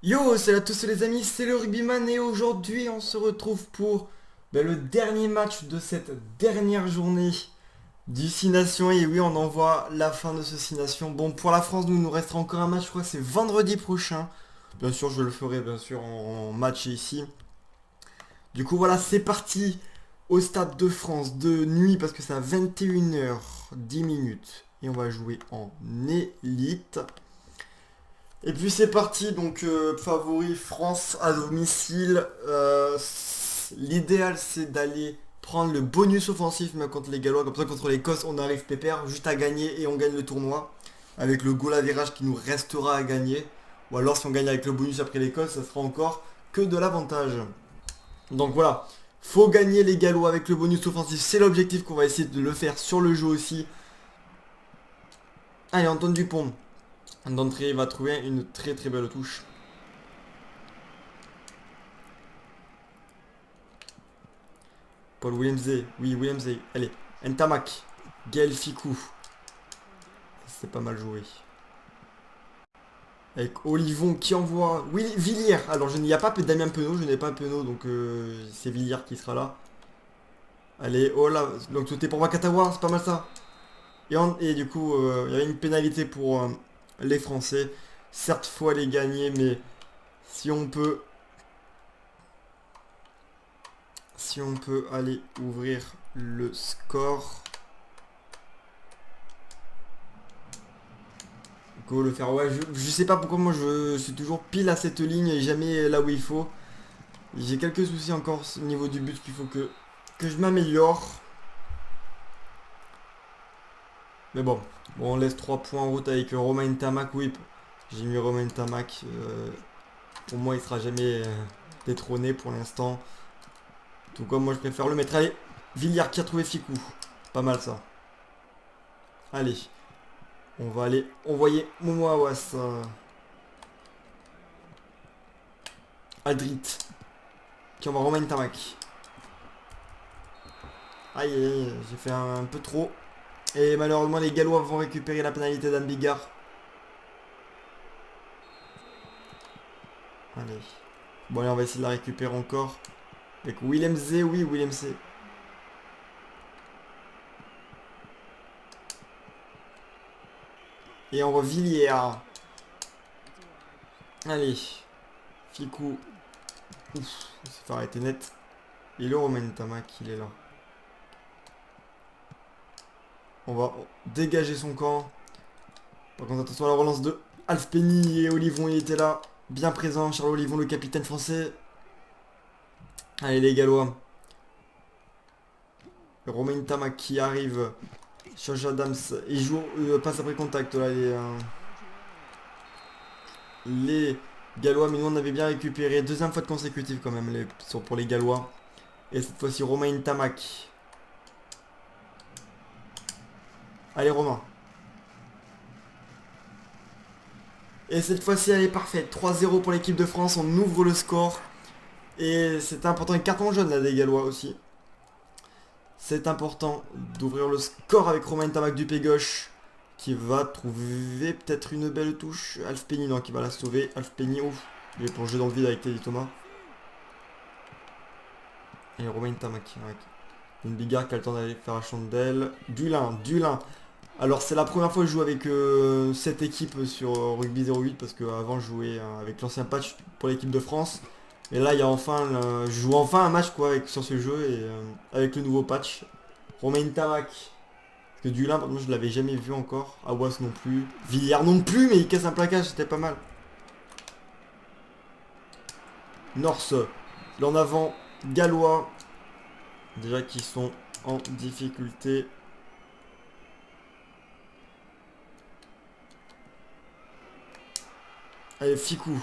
Yo, salut à tous les amis, c'est le Rugbyman et aujourd'hui on se retrouve pour le dernier match de cette dernière journée du Six Nations. Et oui, on envoie la fin de ce Six Nations. Bon, pour la France, nous restera encore un match, je crois que c'est vendredi prochain. Bien sûr, je le ferai bien sûr en match ici. Du coup, voilà, c'est parti au Stade de France de nuit parce que c'est à 21h10 et on va jouer en élite. Et puis c'est parti, donc favori France à domicile. L'idéal c'est d'aller prendre le bonus offensif mais contre les Gallois, comme ça contre l'Écosse on arrive pépère, juste à gagner et on gagne le tournoi. Avec le goal average qui nous restera à gagner. Ou alors si on gagne avec le bonus après l'Écosse, ça sera encore que de l'avantage. Donc voilà, faut gagner les Gallois avec le bonus offensif, c'est l'objectif qu'on va essayer de le faire sur le jeu aussi. Allez, Antoine Dupont, d'entrée, il va trouver une très très belle touche. Paul Williamsey, oui Williamsey, allez, Ntamak, Gaël Ficou, c'est pas mal joué. Avec Olivon qui envoie, oui Villiers, alors je n'y a pas Damien Penaud, je n'ai pas Penaud donc c'est Villiers qui sera là. Allez, oh là, donc c'était pour Wakatawa, c'est pas mal ça. Et du coup, il y avait une pénalité pour les Français. Certes, faut aller gagner, mais si on peut, si on peut aller ouvrir le score. Go le faire. Ouais, je sais pas pourquoi moi je suis toujours pile à cette ligne et jamais là où il faut. J'ai quelques soucis encore au niveau du but qu'il faut que je m'améliore. Mais bon, on laisse 3 points en route avec Romain Tamac. Oui, j'ai mis Romain Tamac. Pour moi, il sera jamais détrôné pour l'instant. Tout comme moi, je préfère le mettre. Allez, Villiers qui a trouvé Ficou. Pas mal ça. Allez, on va aller envoyer Momo Awas. Aldrit qui envoie Romain Tamac. Aïe, aïe, aïe, j'ai fait un peu trop. Et malheureusement, les Gallois vont récupérer la pénalité d'Anne Bigard. Allez. Bon, allez, on va essayer de la récupérer encore. Avec Willem Z, oui, Willem Z. Et on voit Villiers. Allez. Ficou. Ouf, ça s'est fait arrêter net. Et le Romain Tamac, il est là. On va dégager son camp. Par contre, attention à la relance de Alf Penny et Olivon, il était là. Bien présent, Charles Olivon, le capitaine français. Allez, les Gallois. Le Romain Tamac qui arrive. Josh Adams. Il joue, passe après contact là. Les Gallois, mais nous on avait bien récupéré. Deuxième fois de consécutive quand même pour les Gallois. Et cette fois-ci, Romain Tamac. Allez, Romain. Et cette fois-ci, elle est parfaite. 3-0 pour l'équipe de France. On ouvre le score. Et c'est important. Un carton jaune là des Gallois aussi. C'est important d'ouvrir le score avec Romain Tamac du pied gauche. Qui va trouver peut-être une belle touche. Alf Penny, non, qui va la sauver. Alf Penny, ouf. Il est plongé dans le vide avec Teddy Thomas. Et Romain Tamac. Ouais. Une Bigard qui a le temps d'aller faire la chandelle. Dulin. Alors c'est la première fois que je joue avec cette équipe sur Rugby 08 parce qu'avant je jouais avec l'ancien patch pour l'équipe de France. Et là il y a enfin, je joue enfin un match quoi sur ce jeu et avec le nouveau patch. Romain Tamac. Parce que Dulin par contre je l'avais jamais vu encore. Awas non plus. Villiers non plus mais il casse un plaquage, c'était pas mal. Norse. Là en avant. Gallois. Déjà qui sont en difficulté. Allez, Ficou.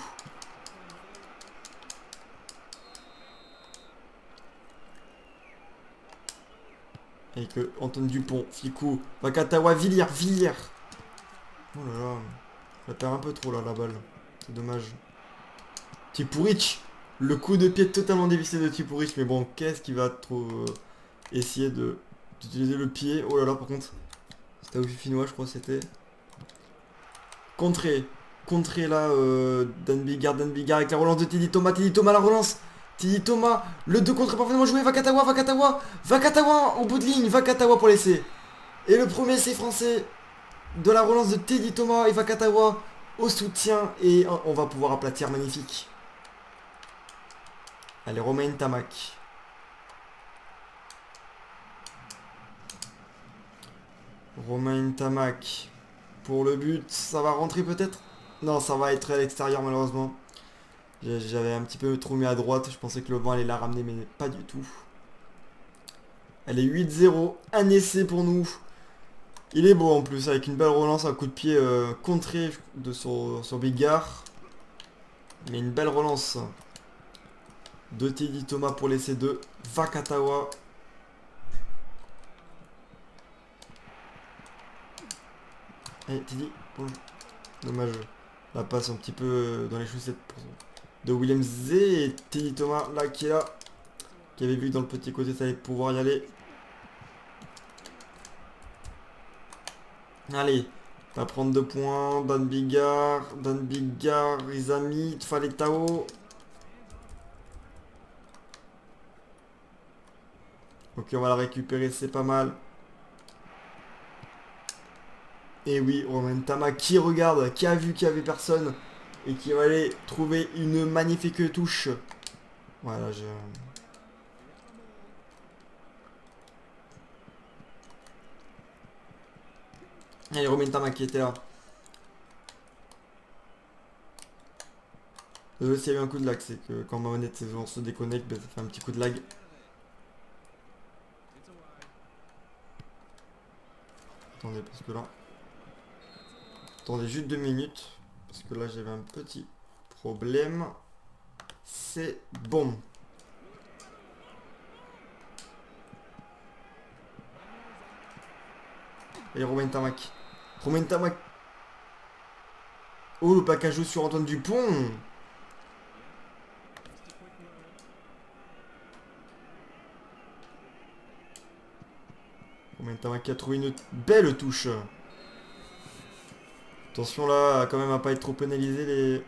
Avec Antoine Dupont, Ficou, Wakatawa, Villiers. Oh là là, je la perds un peu trop là la balle. C'est dommage. Tipuric. Le coup de pied totalement dévissé de Tipuric. Mais bon, qu'est-ce qu'il va trop essayer d'utiliser le pied. Oh là là, par contre. C'était au finnois, je crois que c'était. Contré. contrer là Dan Bigard avec la relance de Teddy Thomas la relance. Teddy Thomas, le 2 contre parfaitement joué, Vakatawa au bout de ligne, Vakatawa pour l'essai. Et le premier essai français de la relance de Teddy Thomas et Vakatawa au soutien et on va pouvoir aplatir, magnifique. Allez, Romain Tamac. Romain Tamac pour le but, ça va rentrer peut-être? Non, ça va être à l'extérieur malheureusement. J'avais un petit peu trop mis à droite, je pensais que le vent allait la ramener mais pas du tout. Elle est 8-0, un essai pour nous. Il est beau en plus, avec une belle relance, un coup de pied contré sur Bigard. Mais une belle relance de Teddy Thomas pour l'essai de Vakatawa. Allez, Teddy, bon. Dommage. La passe un petit peu dans les chaussettes de William Z et Teddy Thomas là qui est là. Qui avait vu que dans le petit côté ça allait pouvoir y aller. Allez, va prendre 2 points. Dan Bigard, Izami, Faletao. Ok, on va la récupérer, c'est pas mal. Et oui, Romain Tama qui regarde, qui a vu qu'il n'y avait personne et qui va aller trouver une magnifique touche. Voilà, Allez, Romain Tama qui était là. S'il y a eu un coup de lag, c'est que quand ma manette se déconnecte, ben, ça fait un petit coup de lag. Attendez, parce que là... Attendez juste 2 minutes. Parce que là, j'avais un petit problème. C'est bon. Et Romain Tamac. Romain Tamac. Oh, le package sur Antoine Dupont. Romain Tamac qui a trouvé une belle touche. Attention là, quand même à pas être trop pénalisé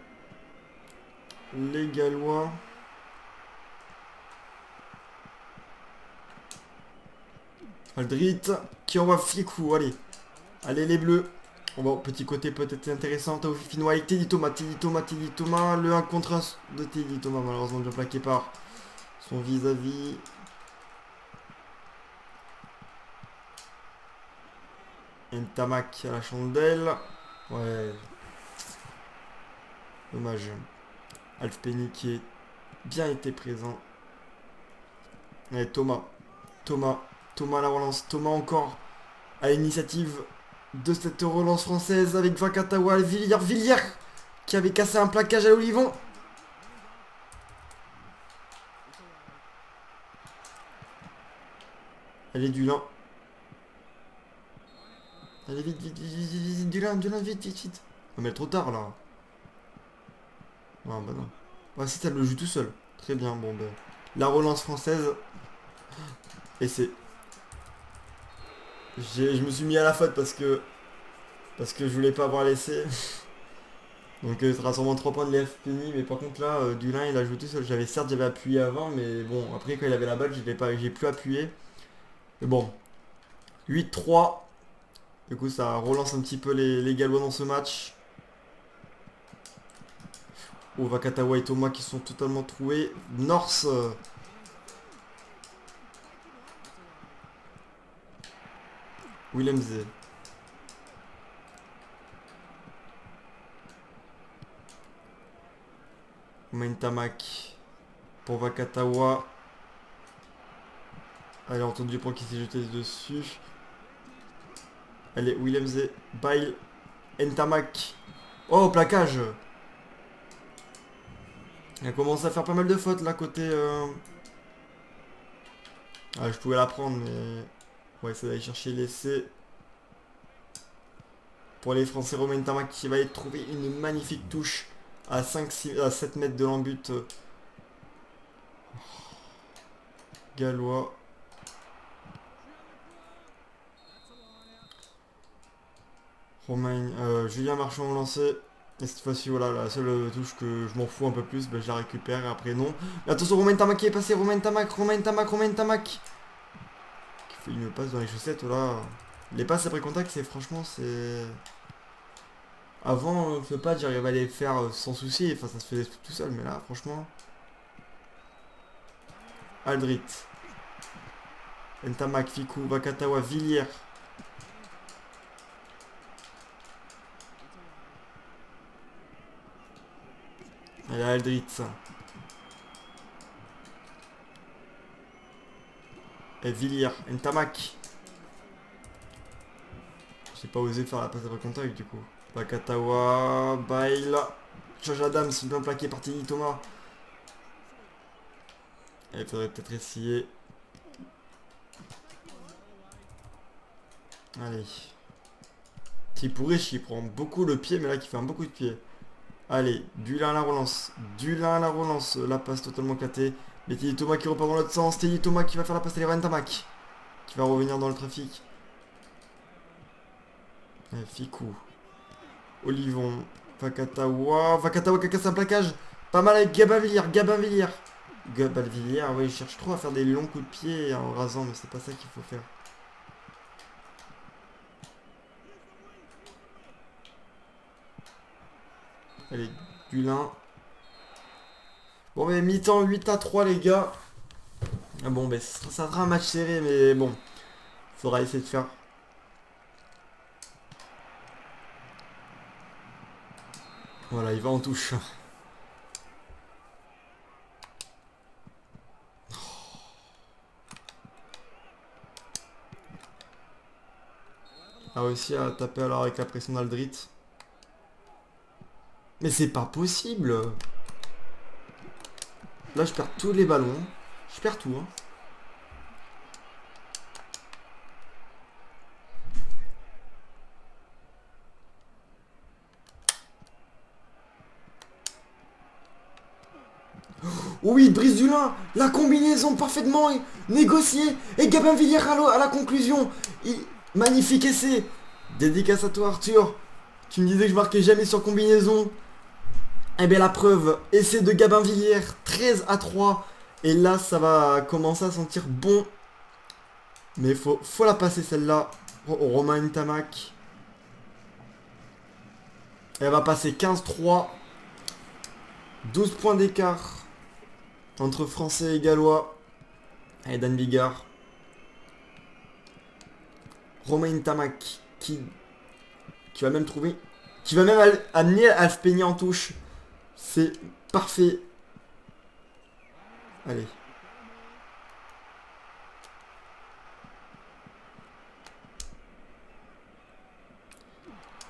les Gallois. Aldrit qui envoie Ficou, allez. Allez les bleus. Bon, petit côté peut-être intéressant. Taoufik Finois avec Teddy Thomas. Le 1 contre 1 de Teddy Thomas, malheureusement bien plaqué par son vis-à-vis. Ntamak à la chandelle. Ouais. Dommage. Alf Penny qui est bien été présent. Allez, Thomas à la relance. Thomas encore à l'initiative de cette relance française avec Vakatawa, Villiers qui avait cassé un plaquage à l'Olivon. Allez, Dulin. Allez, vite, Dulin, vite. On met trop tard là. Non, bah non. Ouais, si, ça le joue tout seul. Très bien, bon, ben. La relance française. Et c'est... Je me suis mis à la faute parce que je voulais pas avoir laissé. Donc ce sera sûrement 3 points de l'FPI, mais par contre là, Dulin il a joué tout seul. J'avais appuyé avant, mais bon, après quand il avait la balle, j'ai plus appuyé. Mais bon, 8-3. Du coup ça relance un petit peu les Gallois dans ce match. Oh, Vakatawa et Thomas qui sont totalement troués. Norse. Willem Z. Tamak pour Vakatawa. Allez, Antoine Dupont qui s'est jeté dessus. Allez, Willem Z. Bail. Ntamak. Oh, plaquage. Il a commencé à faire pas mal de fautes là côté... Ah, je pouvais la prendre mais... Ouais, ça d'aller chercher l'essai. Pour les Français, Romain Tamac qui va y trouver une magnifique touche à 7 mètres de l'embut. Gallois. Julien Marchand au lancer. Et cette fois-ci, voilà, la seule touche que je m'en fous un peu plus, ben, je la récupère et après non. Mais attention, Romain Tamac qui est passé, Romain Tamac. Il me passe dans les chaussettes, là. Les passes après contact, c'est franchement, c'est... Avant, ce pas, j'arrivais à les faire sans souci, enfin ça se faisait tout seul, mais là, franchement... Aldrit. Ntamak, Fikou, Vakatawa, Villiers. Allez, Aldrit. Et Villiers, Ntamak. J'ai pas osé faire la passe après contact du coup. Vakatawa, Bail. Josh Adams, bien plaqué par Tini Thomas. Il faudrait peut-être essayer. Allez. Tipourish, il prend beaucoup le pied, mais là, qui fait un beaucoup de pied. Allez, Dulin à la relance. La passe totalement éclatée. Mais Tini Thomas qui repart dans l'autre sens. Tini Thomas qui va faire la passe à Levan Tamak. Qui va revenir dans le trafic. Allez, Fikou. Olivon. Vakatawa qui a cassé un plaquage. Pas mal avec Gabavilliers. Gabavilliers, ouais, il cherche trop à faire des longs coups de pied en rasant, mais c'est pas ça qu'il faut faire. Allez, Dulin. Bon, mais mi-temps 8-3, les gars. Ah bon, ben, ça sera un match serré, mais bon. Faudra essayer de faire. Voilà, il va en touche. A réussi à taper alors avec la pression d'Aldrit. Mais c'est pas possible. Là, je perds tous les ballons. Je perds tout, hein. Oui, Brice Dulin, la combinaison parfaitement négociée. Et Gabin Villiers à la conclusion. Magnifique essai. Dédicace à toi, Arthur. Tu me disais que je marquais jamais sur combinaison. Eh bien, la preuve, essai de Gabin Villiers, 13-3. Et là, ça va commencer à sentir bon. Mais faut la passer celle-là. Romain Ntamak. Elle va passer 15-3. 12 points d'écart entre Français et Gallois. Allez, Dan Bigard. Romain Ntamak qui va même trouver... Qui va même amener Alf Peña en touche. C'est parfait. Allez.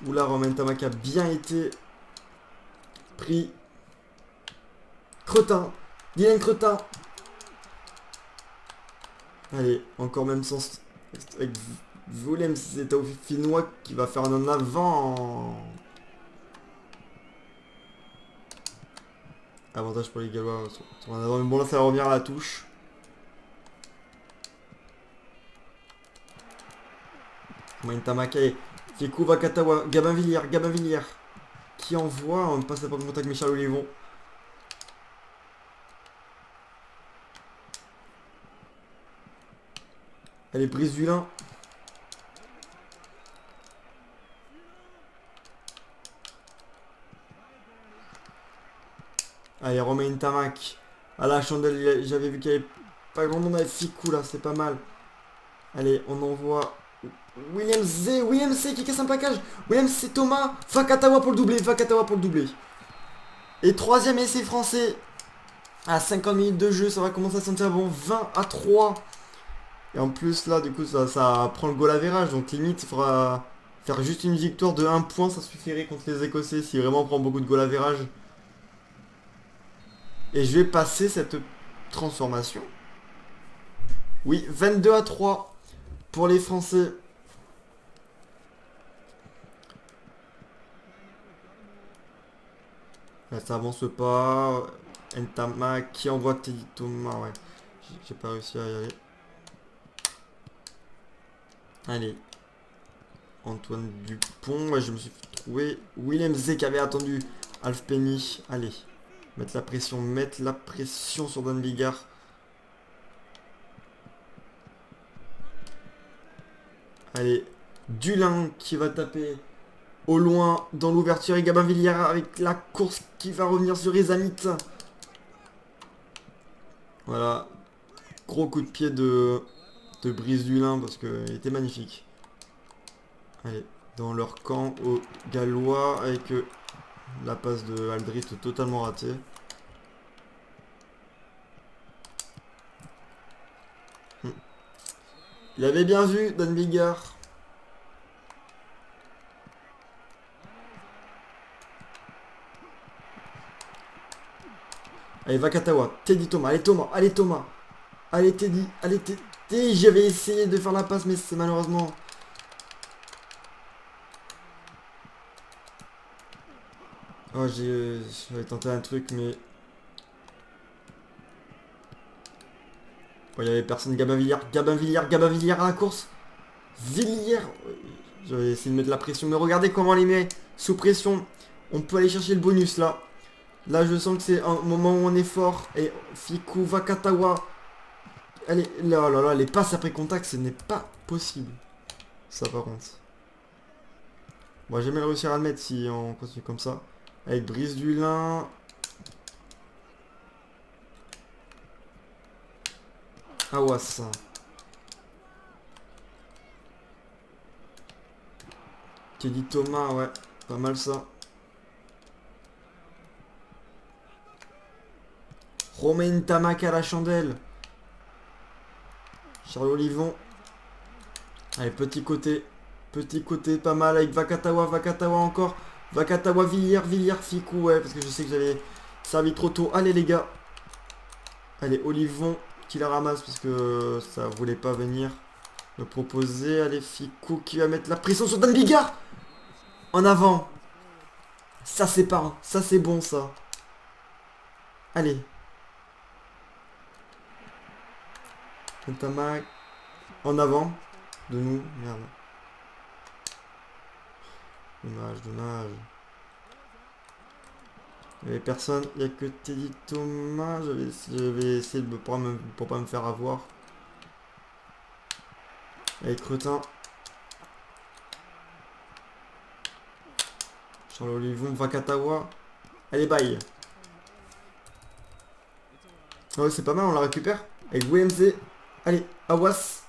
Oula, Romain Ntamak a bien été pris. Cretin. Dylan Cretin. Allez, encore même sens. Avec Willem, c'est au Finnois qui va faire un avant. Avantage pour les Gallois. Mais bon, là, ça va revenir à la touche. Romain Ntamak. Fikou, Vakatawa. Gabin Villiers. Qui envoie. On passe la porte de contact Michel Olivon. Allez, Brice Dulin. Allez, Romain Ntamak. À la chandelle, j'avais vu qu'il n'y avait pas grand monde avec Fikou là, c'est pas mal. Allez, on envoie William C qui casse un plaquage. William C Thomas. Vakatawa pour le doublé. Et troisième essai français. À 50 minutes de jeu, ça va commencer à sentir bon. 20-3. Et en plus là, du coup, ça prend le goal average. Donc limite, il faudra faire juste une victoire de 1 point. Ça suffirait contre les Écossais si vraiment on prend beaucoup de goal average. Et je vais passer cette transformation. Oui, 22-3 pour les Français. Là, ça avance pas. Ntamak qui envoie Teddy Thomas. Ouais, j'ai pas réussi à y aller. Allez. Antoine Dupont. Ouais, je me suis trouver Willem Z qui avait attendu Alf Penny. Allez, mettre la pression sur Dan Bigard. Allez, Dulin qui va taper au loin dans l'ouverture et Gabin Villiers avec la course qui va revenir sur Rezamit. Voilà, gros coup de pied de Brice Dulin parce qu'il était magnifique. Allez, dans leur camp aux Gallois avec la passe de Aldrit totalement ratée. Il avait bien vu Dan Bigard. Allez, Vakatawa, Teddy Thomas, allez Thomas, allez Thomas. Allez Teddy, allez Teddy. J'avais essayé de faire la passe mais c'est malheureusement... Oh, j'avais tenté un truc mais... Oh, il y avait personne, Gabin Villiers à la course. Villiers. J'avais essayé de mettre la pression mais regardez comment on les met sous pression. On peut aller chercher le bonus là. Là je sens que c'est un moment où on est fort. Et Fiku Vakatawa. Allez, là, les passes après contact, ce n'est pas possible. Ça par contre. Bon, j'ai jamais réussir à le mettre si on continue comme ça. Avec Brice Dulin. Awas. Teddy Thomas, ouais. Pas mal ça. Romain Tamac à la chandelle. Charles Olivon. Allez, petit côté. Petit côté, pas mal avec Vakatawa encore. Vakatawa, Villiers, Fiku, ouais, parce que je sais que j'avais servi trop tôt. Allez les gars. Allez, Olivon qui la ramasse parce que ça voulait pas venir me proposer. Allez, Fiku qui va mettre la pression sur Dan Bigard. En avant. Ça c'est pas, ça c'est bon ça. Allez. Tamac. En avant. De nous. Merde. Dommage. Il n'y avait personne, il n'y a que Teddy Thomas. J'avais essayé de pour pas me faire avoir. Allez, Cretin. Charles Olivon, Vakatawa. Allez, bye. Ah ouais, c'est pas mal, on la récupère. Avec WMZ. Allez, Awas.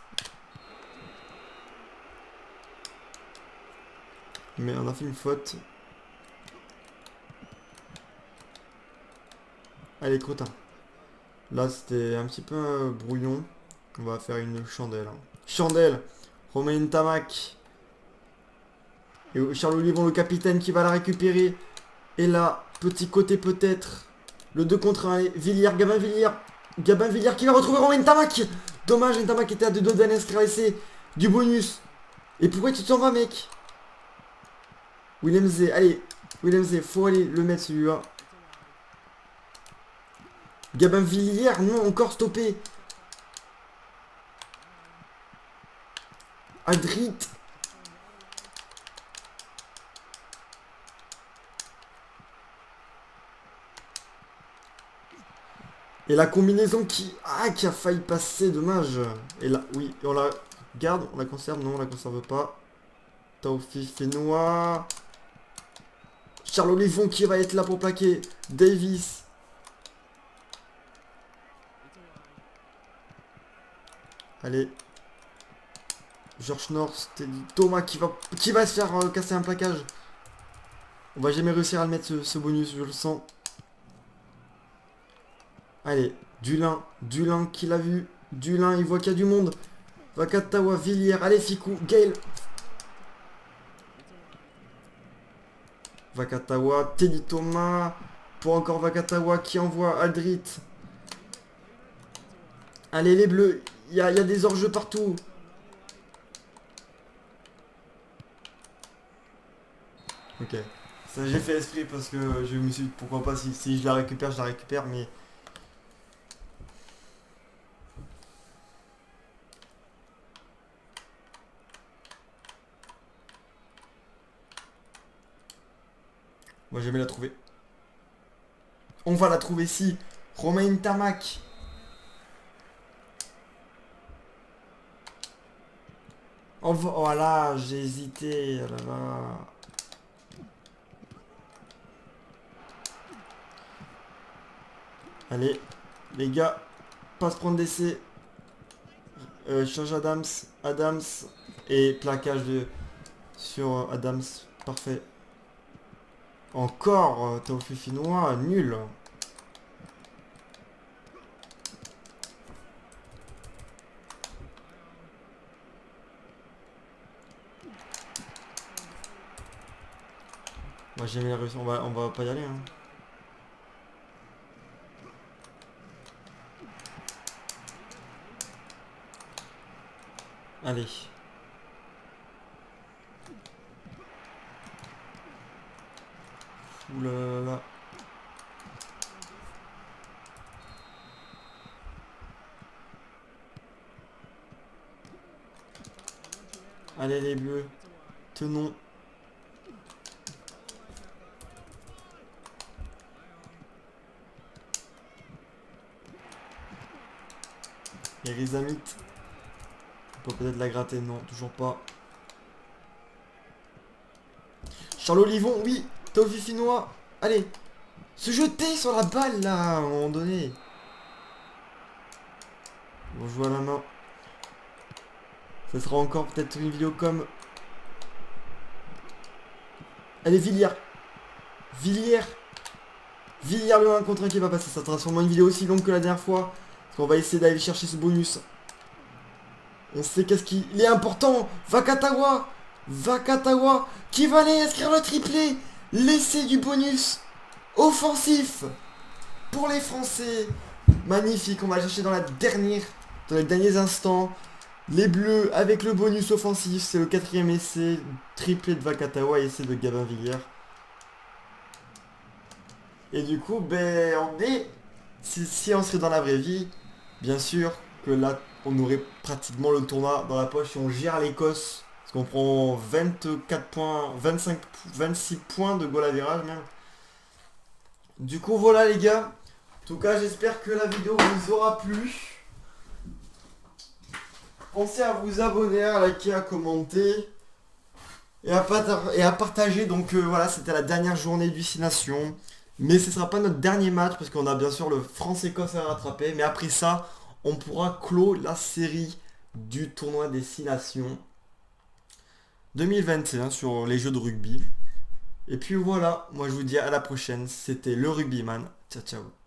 Mais on a fait une faute. Allez, Crotin. Là, c'était un petit peu brouillon. On va faire une chandelle. Chandelle. Romain Tamac. Et Charles Olivon, le capitaine, qui va la récupérer. Et là, petit côté peut-être. Le 2 contre 1. Villiers, Gabin Villiers qui va retrouver Romain Tamac. Dommage, Romain Tamac était à 2 doigts d'inscrire du bonus. Et pourquoi tu t'en vas, mec? Willem Z, allez. Willem Z, faut aller le mettre celui-là. Gabin Villiers, non, encore stoppé. Aldrit. Et la combinaison qui a failli passer, dommage. Et là, oui, on la garde, on la conserve, non, on la conserve pas. Taofi Fenois. Charles Olivon qui va être là pour plaquer. Davis. Allez. George North, Teddy Thomas qui va se faire casser un plaquage. On va jamais réussir à le mettre ce bonus, je le sens. Allez, Dulin qui l'a vu. Dulin, il voit qu'il y a du monde. Vakatawa, Villiers, allez Fiku, Gale. Vakatawa, Teddy Thomas. Pour encore Vakatawa qui envoie Aldrit. Allez les bleus, il y a des hors-jeux partout. Ok. Ça j'ai fait esprit parce que je me suis dit pourquoi pas si je la récupère mais... On va jamais la trouver. On va la trouver si. Romain Tamac. Voilà, j'ai hésité. Oh là là. Allez, les gars, pas se prendre d'essai. Change Adams. Adams. Et plaquage sur Adams. Parfait. Encore Taofi Finnois, nul. Moi j'ai jamais réussi, on va pas y aller. Hein. Allez. Ouh là là là. Allez les bleus. Tenons. Et Rizamit. On peut peut-être la gratter, non, toujours pas. Charles Olivon, oui. Taofi Finnois. Allez. Se jeter sur la balle là, à un moment donné. On joue à la main. Ça sera encore peut-être une vidéo comme... Allez, Villiers. Villiers. Villiers le 1 contre 1 qui va passer. Ça sera sûrement une vidéo aussi longue que la dernière fois. Parce qu'on va essayer d'aller chercher ce bonus. On sait qu'est-ce qu'il est important. Vakatawa. Vakatawa. Qui va aller inscrire le triplé. L'essai du bonus. Offensif. Pour les Français. Magnifique. On va le chercher dans les derniers instants. Les Bleus avec le bonus offensif. C'est le 4e essai. Triplé de Vakatawa et essai de Gabin Villiers. Et du coup, ben, on est... Si on serait dans la vraie vie, bien sûr que là, on aurait pratiquement le tournoi dans la poche si on gère l'Écosse. Parce qu'on prend 24 points, 26 points de goal average même. Du coup, voilà les gars. En tout cas, j'espère que la vidéo vous aura plu. Pensez à vous abonner, à liker, à commenter. Et à partager. Donc voilà, c'était la dernière journée du 6 Nations. Mais ce ne sera pas notre dernier match parce qu'on a bien sûr le France-Écosse à rattraper. Mais après ça, on pourra clore la série du tournoi des 6 Nations 2021 sur les jeux de rugby. Et puis voilà, moi je vous dis à la prochaine. C'était le Rugbyman. Ciao ciao.